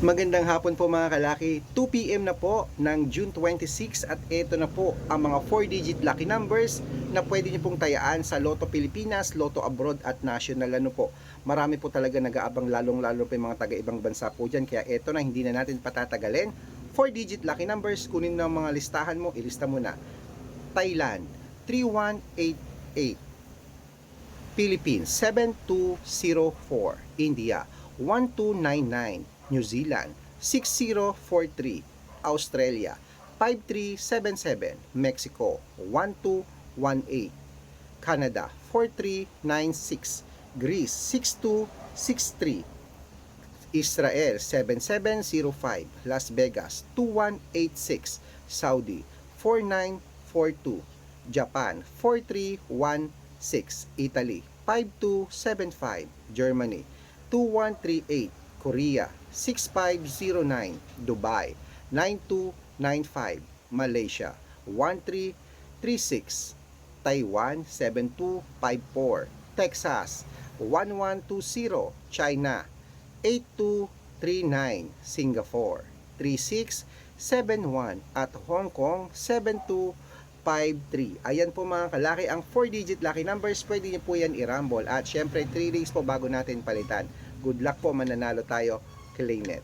Magandang hapon po mga kalaki. 2 PM na po ng June 26 at ito na po ang mga 4-digit lucky numbers na pwede niyo pong tayaan sa Lotto Pilipinas, Lotto Abroad at National po. Marami po talaga nag-aabang lalong-lalo pa yung mga taga-ibang bansa po dyan. Kaya ito na, hindi na natin patatagalin. 4-digit lucky numbers, kunin na mga listahan mo, ilista mo na. Thailand, 3188. Philippines, 7204. India, 1299. New Zealand, 6043. Australia, 5377. Mexico, 1218. Canada, 4396. Greece, 6263. Israel, 7705. Las Vegas, 2186. Saudi, 4942. Japan, 4316. Italy, 5275. Germany, 2138. Korea, 6509. Dubai, 9295. Malaysia, 1336. Taiwan, 7254. Texas, 1120. China, 8239. Singapore, 3671. At Hong Kong, 7253. Ayan po mga kalaki, ang 4-digit lucky numbers, pwede niyo po yan i-rumble. At syempre 3 days po bago natin palitan. Good luck po, mananalo tayo. Claim it.